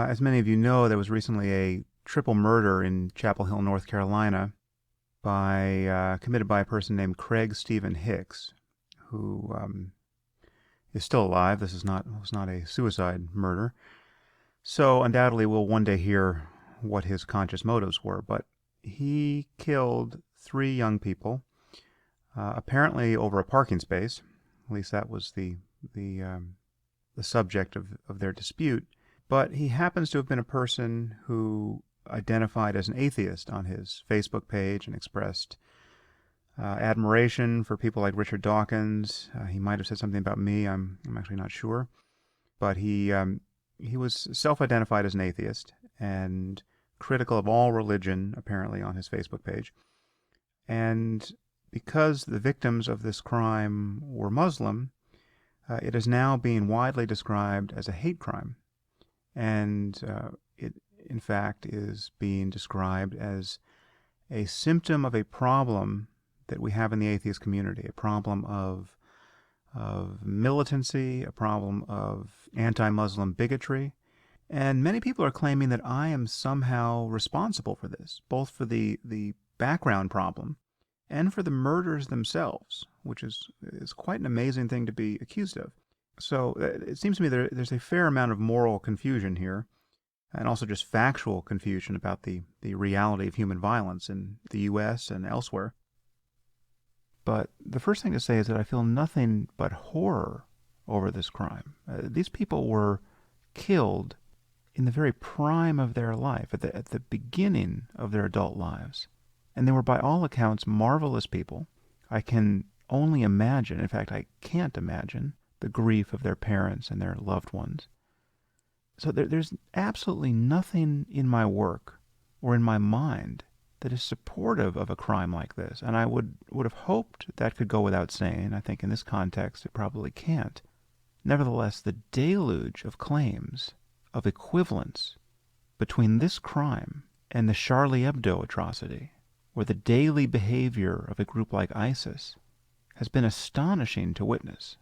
As many of you know, there was recently a triple murder in Chapel Hill, North Carolina, committed by a person named Craig Stephen Hicks, who is still alive. This was not a suicide murder. So undoubtedly we'll one day hear what his conscious motives were. But he killed three young people, apparently over a parking space. At least that was the subject of their dispute. But he happens to have been a person who identified as an atheist on his Facebook page and expressed admiration for people like Richard Dawkins. He might have said something about me. I'm actually not sure. But he was self-identified as an atheist and critical of all religion, apparently, on his Facebook page. And because the victims of this crime were Muslim, it is now being widely described as a hate crime. And it, in fact, is being described as a symptom of a problem that we have in the atheist community, a problem of militancy, a problem of anti-Muslim bigotry. And many people are claiming that I am somehow responsible for this, both for the background problem and for the murders themselves, which is quite an amazing thing to be accused of. So it seems to me there's a fair amount of moral confusion here, and also just factual confusion about the reality of human violence in the U.S. and elsewhere. But the first thing to say is that I feel nothing but horror over this crime. These people were killed in the very prime of their life, at the beginning of their adult lives. And they were by all accounts marvelous people. I can only imagine, in fact I can't imagine, the grief of their parents and their loved ones. So there's absolutely nothing in my work or in my mind that is supportive of a crime like this. And I would have hoped that could go without saying. I think in this context it probably can't. Nevertheless, the deluge of claims of equivalence between this crime and the Charlie Hebdo atrocity, or the daily behavior of a group like ISIS, has been astonishing to witness.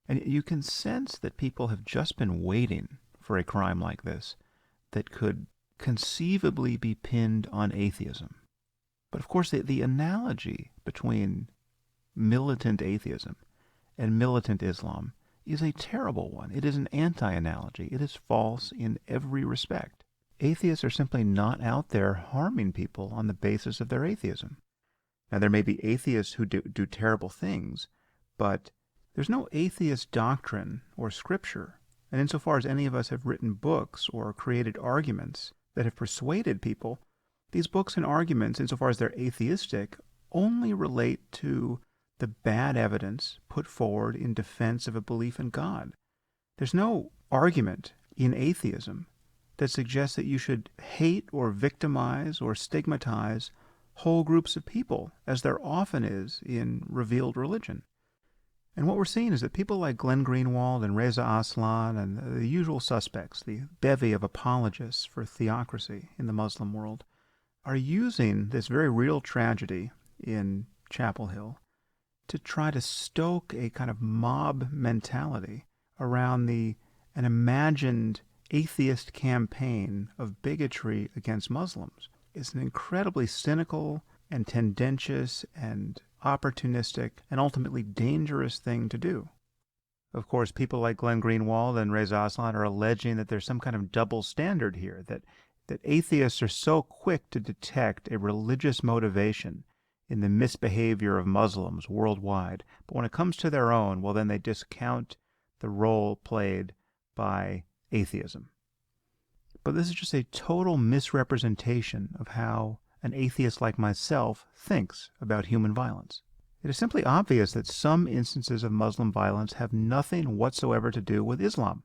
And you can sense that people have just been waiting for a crime like this that could conceivably be pinned on atheism. But of course, the analogy between militant atheism and militant Islam is a terrible one. It is an anti-analogy. It is false in every respect. Atheists are simply not out there harming people on the basis of their atheism. Now, there may be atheists who do terrible things, but there's no atheist doctrine or scripture. And insofar as any of us have written books or created arguments that have persuaded people, these books and arguments, insofar as they're atheistic, only relate to the bad evidence put forward in defense of a belief in God. There's no argument in atheism that suggests that you should hate or victimize or stigmatize whole groups of people, as there often is in revealed religion. And what we're seeing is that people like Glenn Greenwald and Reza Aslan and the usual suspects, the bevy of apologists for theocracy in the Muslim world, are using this very real tragedy in Chapel Hill to try to stoke a kind of mob mentality around an imagined atheist campaign of bigotry against Muslims. It's an incredibly cynical and tendentious and opportunistic and ultimately dangerous thing to do. Of course, people like Glenn Greenwald and Reza Aslan are alleging that there's some kind of double standard here, that atheists are so quick to detect a religious motivation in the misbehavior of Muslims worldwide, but when it comes to their own, well, then they discount the role played by atheism. But this is just a total misrepresentation of how an atheist like myself thinks about human violence. It is simply obvious that some instances of Muslim violence have nothing whatsoever to do with Islam,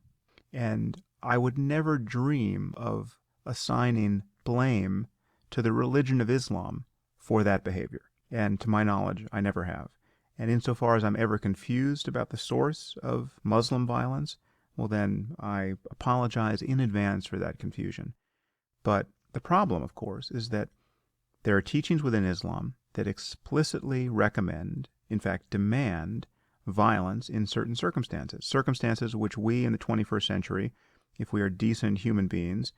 and I would never dream of assigning blame to the religion of Islam for that behavior. And to my knowledge, I never have. And insofar as I'm ever confused about the source of Muslim violence, well then I apologize in advance for that confusion. But the problem, of course, is that there are teachings within Islam that explicitly recommend, in fact demand, violence in certain circumstances, circumstances which we in the 21st century if we are decent human beings,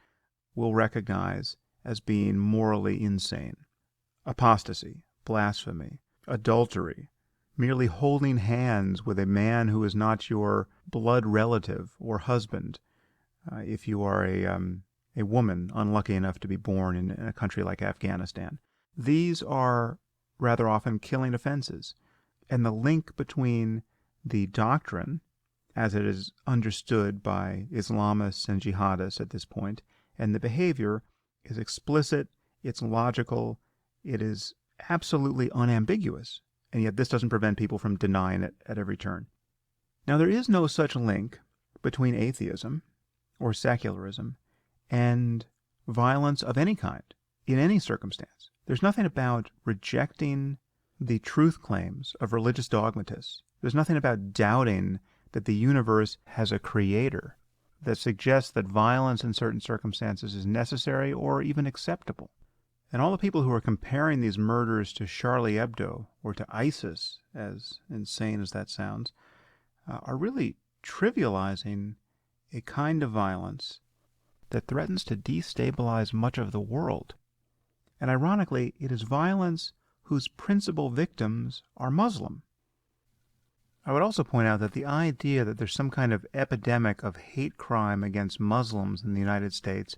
will recognize as being morally insane. Apostasy, blasphemy, adultery, merely holding hands with a man who is not your blood relative or husband, if you are a woman unlucky enough to be born in a country like Afghanistan. These are rather often killing offenses. And the link between the doctrine, as it is understood by Islamists and jihadists at this point, and the behavior is explicit, it's logical, it is absolutely unambiguous. And yet this doesn't prevent people from denying it at every turn. Now, there is no such link between atheism or secularism and violence of any kind, in any circumstance. There's nothing about rejecting the truth claims of religious dogmatists. There's nothing about doubting that the universe has a creator that suggests that violence in certain circumstances is necessary or even acceptable. And all the people who are comparing these murders to Charlie Hebdo or to ISIS, as insane as that sounds, are really trivializing a kind of violence that threatens to destabilize much of the world. And ironically, it is violence whose principal victims are Muslim. I would also point out that the idea that there's some kind of epidemic of hate crime against Muslims in the United States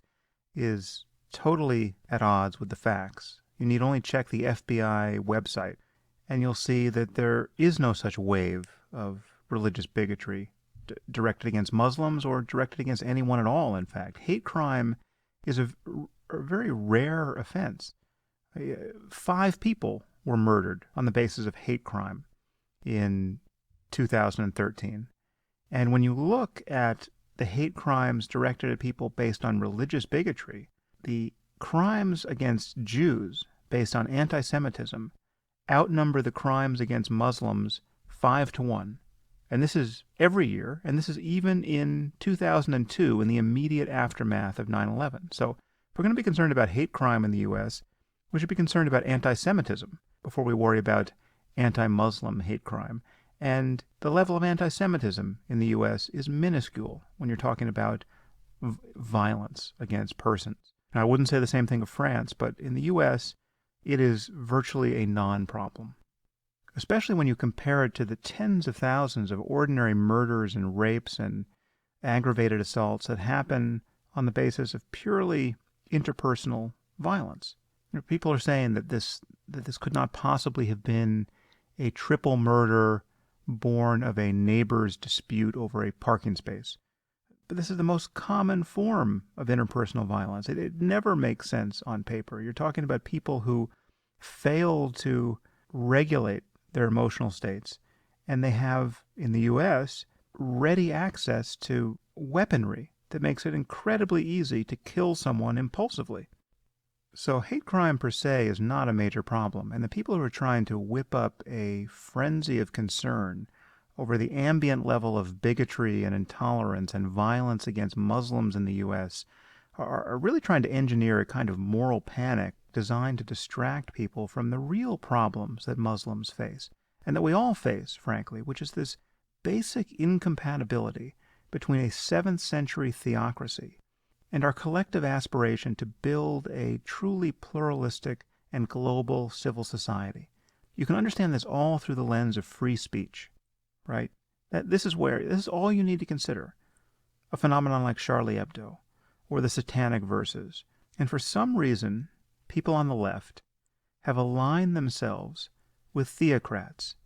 is totally at odds with the facts. You need only check the FBI website, and you'll see that there is no such wave of religious bigotry directed against Muslims or directed against anyone at all, in fact. Hate crime is a very rare offense. 5 people were murdered on the basis of hate crime in 2013. And when you look at the hate crimes directed at people based on religious bigotry, the crimes against Jews based on anti-Semitism outnumber the crimes against Muslims 5-1. And this is every year, and this is even in 2002 in the immediate aftermath of 9/11. So if we're going to be concerned about hate crime in the U.S., we should be concerned about anti-Semitism before we worry about anti-Muslim hate crime. And the level of anti-Semitism in the U.S. is minuscule when you're talking about violence against persons. Now, I wouldn't say the same thing of France, but in the U.S., it is virtually a non-problem, especially when you compare it to the tens of thousands of ordinary murders and rapes and aggravated assaults that happen on the basis of purely interpersonal violence. People are saying that this could not possibly have been a triple murder born of a neighbor's dispute over a parking space. But this is the most common form of interpersonal violence. It never makes sense on paper. You're talking about people who fail to regulate their emotional states, and they have, in the U.S., ready access to weaponry that makes it incredibly easy to kill someone impulsively. So hate crime per se is not a major problem, and the people who are trying to whip up a frenzy of concern over the ambient level of bigotry and intolerance and violence against Muslims in the U.S. are really trying to engineer a kind of moral panic designed to distract people from the real problems that Muslims face, and that we all face, frankly, which is this basic incompatibility between a 7th century theocracy and our collective aspiration to build a truly pluralistic and global civil society. You can understand this all through the lens of free speech, right? This is all you need to consider. A phenomenon like Charlie Hebdo or the Satanic Verses. And for some reason, people on the left have aligned themselves with theocrats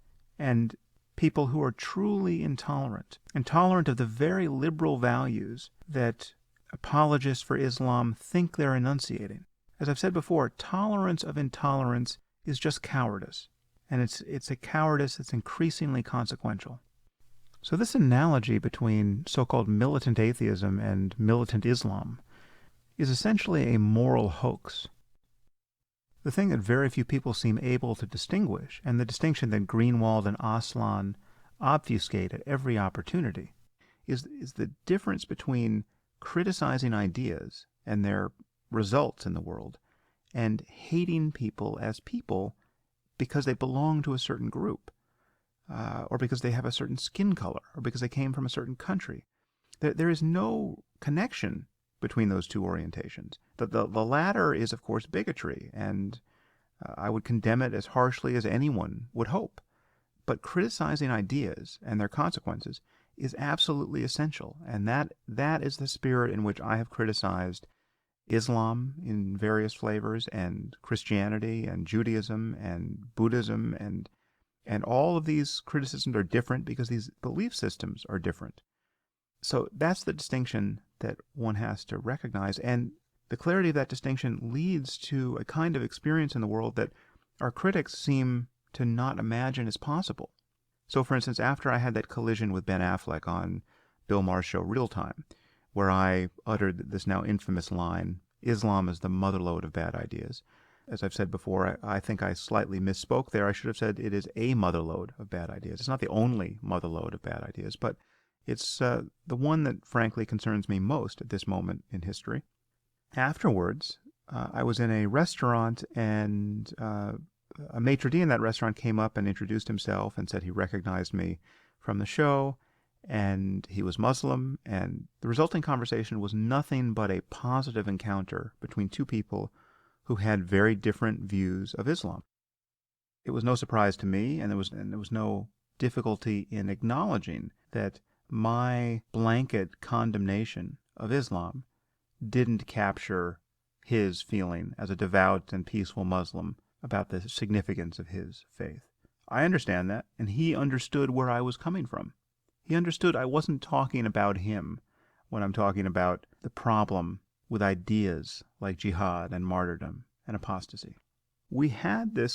and people who are truly intolerant of the very liberal values that apologists for Islam think they're enunciating. As I've said before, tolerance of intolerance is just cowardice, and it's a cowardice that's increasingly consequential. So this analogy between so-called militant atheism and militant Islam is essentially a moral hoax. The thing that very few people seem able to distinguish, and the distinction that Greenwald and Aslan obfuscate at every opportunity, is the difference between criticizing ideas and their results in the world and hating people as people because they belong to a certain group, or because they have a certain skin color, or because they came from a certain country. There is no connection between those two orientations. The latter is, of course, bigotry, and I would condemn it as harshly as anyone would hope. But criticizing ideas and their consequences is absolutely essential, and that is the spirit in which I have criticized Islam in various flavors, and Christianity, and Judaism, and Buddhism, and all of these criticisms are different because these belief systems are different. So that's the distinction that one has to recognize, and the clarity of that distinction leads to a kind of experience in the world that our critics seem to not imagine is possible. So, for instance, after I had that collision with Ben Affleck on Bill Maher's show Real Time, where I uttered this now infamous line, Islam is the motherlode of bad ideas. As I've said before, I think I slightly misspoke there. I should have said it is a motherlode of bad ideas. It's not the only motherlode of bad ideas, but it's the one that frankly concerns me most at this moment in history. Afterwards, I was in a restaurant, and a maitre d' in that restaurant came up and introduced himself and said he recognized me from the show, and he was Muslim, and the resulting conversation was nothing but a positive encounter between two people who had very different views of Islam. It was no surprise to me, and there was no difficulty in acknowledging that my blanket condemnation of Islam didn't capture his feeling as a devout and peaceful Muslim about the significance of his faith. I understand that, and he understood where I was coming from. He understood I wasn't talking about him when I'm talking about the problem with ideas like jihad and martyrdom and apostasy. We had this